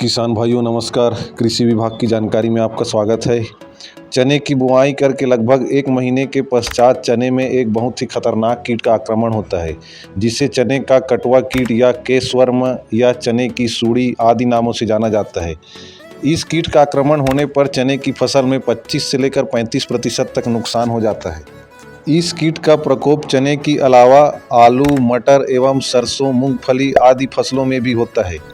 किसान भाइयों नमस्कार। कृषि विभाग की जानकारी में आपका स्वागत है। चने की बुआई करके लगभग 1 महीने के पश्चात चने में एक बहुत ही खतरनाक कीट का आक्रमण होता है, जिसे चने का कटवा कीट या केसवर्म या चने की सूड़ी आदि नामों से जाना जाता है। इस कीट का आक्रमण होने पर चने की फसल में 25 से लेकर 35% तक नुकसान हो जाता है। इस कीट का प्रकोप चने की अलावा आलू, मटर एवं सरसों, मूंगफली आदि फसलों में भी होता है।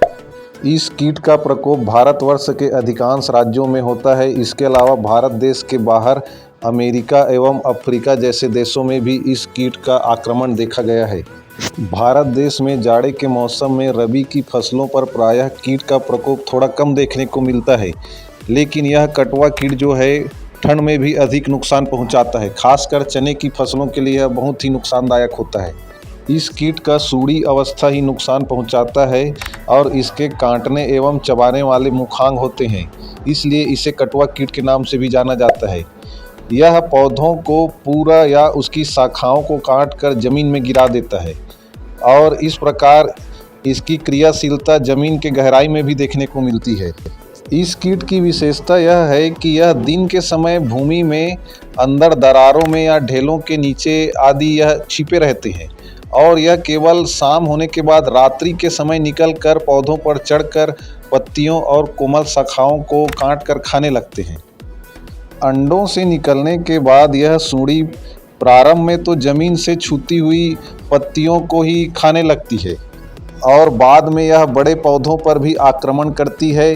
इस कीट का प्रकोप भारतवर्ष के अधिकांश राज्यों में होता है। इसके अलावा भारत देश के बाहर अमेरिका एवं अफ्रीका जैसे देशों में भी इस कीट का आक्रमण देखा गया है। भारत देश में जाड़े के मौसम में रबी की फसलों पर प्रायः कीट का प्रकोप थोड़ा कम देखने को मिलता है, लेकिन यह कटवा कीट जो है ठंड में भी अधिक नुकसान पहुंचाता है। खासकर चने की फसलों के लिए यह बहुत ही नुकसानदायक होता है। इस कीट का सूड़ी अवस्था ही नुकसान पहुंचाता है और इसके काटने एवं चबाने वाले मुखांग होते हैं, इसलिए इसे कटवा कीट के नाम से भी जाना जाता है। यह पौधों को पूरा या उसकी शाखाओं को काट कर जमीन में गिरा देता है और इस प्रकार इसकी क्रियाशीलता जमीन के गहराई में भी देखने को मिलती है। इस कीट की विशेषता यह है कि यह दिन के समय भूमि में अंदर दरारों में या ढेलों के नीचे आदि यह छिपे रहते हैं और यह केवल शाम होने के बाद रात्रि के समय निकलकर पौधों पर चढ़कर पत्तियों और कोमल शाखाओं को काट कर खाने लगते हैं। अंडों से निकलने के बाद यह सूड़ी प्रारंभ में तो जमीन से छूती हुई पत्तियों को ही खाने लगती है और बाद में यह बड़े पौधों पर भी आक्रमण करती है।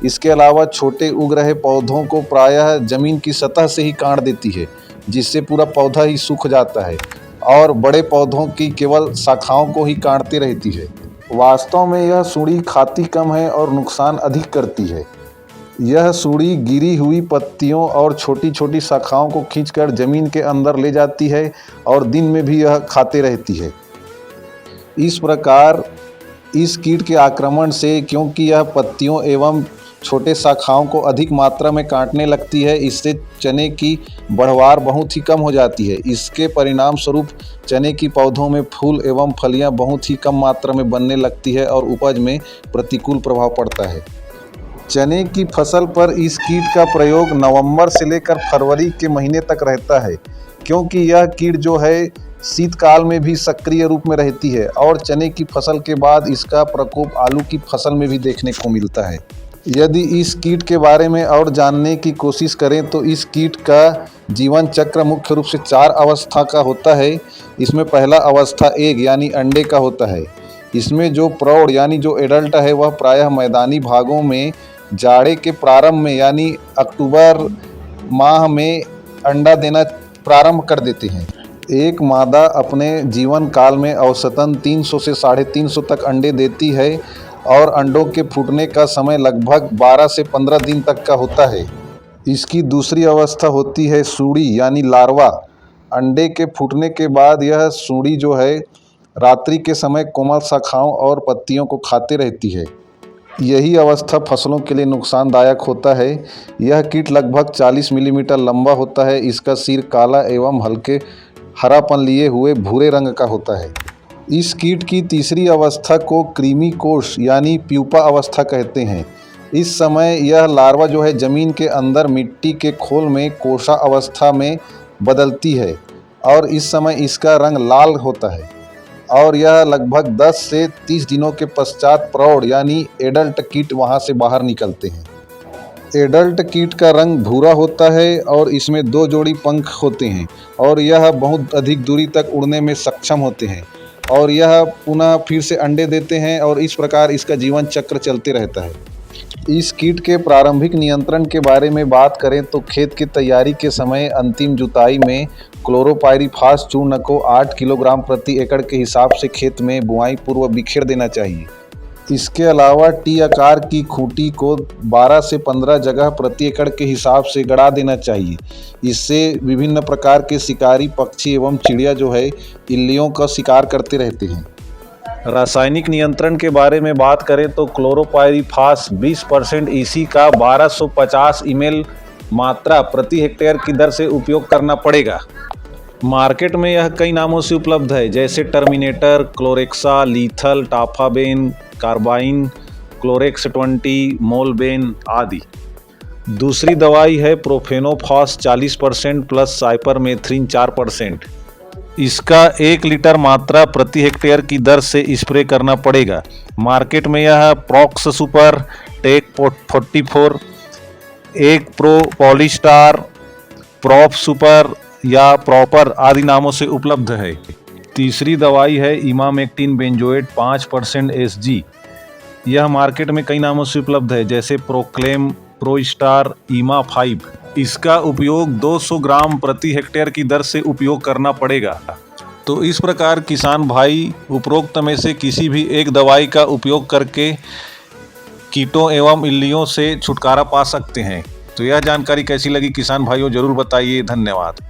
इसके अलावा छोटे उग रहे पौधों को प्रायः जमीन की सतह से ही काट देती है, जिससे पूरा पौधा ही सूख जाता है और बड़े पौधों की केवल शाखाओं को ही काटती रहती है। वास्तव में यह सूड़ी खाती कम है और नुकसान अधिक करती है। यह सूड़ी गिरी हुई पत्तियों और छोटी छोटी शाखाओं को खींचकर जमीन के अंदर ले जाती है और दिन में भी यह खाते रहती है। इस प्रकार इस कीट के आक्रमण से, क्योंकि यह पत्तियों एवं छोटे शाखाओं को अधिक मात्रा में काटने लगती है, इससे चने की बढ़वार बहुत ही कम हो जाती है। इसके परिणाम स्वरूप चने की पौधों में फूल एवं फलियां बहुत ही कम मात्रा में बनने लगती है और उपज में प्रतिकूल प्रभाव पड़ता है। चने की फसल पर इस कीट का प्रयोग नवंबर से लेकर फरवरी के महीने तक रहता है, क्योंकि यह कीट जो है शीतकाल में भी सक्रिय रूप में रहती है और चने की फसल के बाद इसका प्रकोप आलू की फसल में भी देखने को मिलता है। यदि इस कीट के बारे में और जानने की कोशिश करें तो इस कीट का जीवन चक्र मुख्य रूप से 4 अवस्था का होता है। इसमें पहला अवस्था एग यानी अंडे का होता है। इसमें जो प्रौढ़ यानी जो एडल्ट है वह प्रायः मैदानी भागों में जाड़े के प्रारंभ में यानी अक्टूबर माह में अंडा देना प्रारंभ कर देते हैं। एक मादा अपने जीवन काल में औसतन 300 से 350 तक अंडे देती है और अंडों के फूटने का समय लगभग 12 से 15 दिन तक का होता है। इसकी दूसरी अवस्था होती है सूड़ी यानी लार्वा। अंडे के फूटने के बाद यह सूड़ी जो है रात्रि के समय कोमल शाखाओं और पत्तियों को खाते रहती है। यही अवस्था फसलों के लिए नुकसानदायक होता है। यह कीट लगभग 40 मिलीमीटर लंबा होता है। इसका सिर काला एवं हल्के हरापन लिए हुए भूरे रंग का होता है। इस कीट की तीसरी अवस्था को कृमि कोष यानी प्यूपा अवस्था कहते हैं। इस समय यह लार्वा जो है जमीन के अंदर मिट्टी के खोल में कोषा अवस्था में बदलती है और इस समय इसका रंग लाल होता है और यह लगभग 10 से 30 दिनों के पश्चात प्रौढ़ यानी एडल्ट कीट वहां से बाहर निकलते हैं। एडल्ट कीट का रंग भूरा होता है और इसमें 2 जोड़ी पंख होते हैं और यह बहुत अधिक दूरी तक उड़ने में सक्षम होते हैं और यह पुनः फिर से अंडे देते हैं और इस प्रकार इसका जीवन चक्र चलते रहता है। इस कीट के प्रारंभिक नियंत्रण के बारे में बात करें तो खेत की तैयारी के समय अंतिम जुताई में क्लोरोपाइरीफास चूर्ण को 8 किलोग्राम प्रति एकड़ के हिसाब से खेत में बुआई पूर्व बिखेर देना चाहिए। इसके अलावा टी आकार की खूंटी को 12 से 15 जगह प्रति एकड़ के हिसाब से गड़ा देना चाहिए। इससे विभिन्न प्रकार के शिकारी पक्षी एवं चिड़िया जो है इल्लियों का शिकार करते रहते हैं। रासायनिक नियंत्रण के बारे में बात करें तो क्लोरोपाइरीफास 20% ईसी का 1250 ml मात्रा प्रति हेक्टेयर की दर से उपयोग करना पड़ेगा। मार्केट में यह कई नामों से उपलब्ध है, जैसे टर्मिनेटर, क्लोरेक्सा, लीथल, टाफाबेन, कार्बाइन, क्लोरेक्स 20, मोलबेन आदि। दूसरी दवाई है प्रोफेनोफॉस 40% प्लस साइपरमेथ्रिन 4%। इसका 1 लीटर मात्रा प्रति हेक्टेयर की दर से स्प्रे करना पड़ेगा। मार्केट में यह प्रॉक्स सुपर, टेक 44, एक प्रो पॉलीस्टार, प्रॉप सुपर या प्रॉपर आदि नामों से उपलब्ध है। तीसरी दवाई है इमामेक्टिन बेंजोएट 5% एसजी। यह मार्केट में कई नामों से उपलब्ध है, जैसे प्रोक्लेम, प्रोस्टार, ईमा 5। इसका उपयोग 200 ग्राम प्रति हेक्टेयर की दर से उपयोग करना पड़ेगा। तो इस प्रकार किसान भाई उपरोक्त में से किसी भी एक दवाई का उपयोग करके कीटों एवं इल्लियों से छुटकारा पा सकते हैं। तो यह जानकारी कैसी लगी किसान भाइयों, जरूर बताइए। धन्यवाद।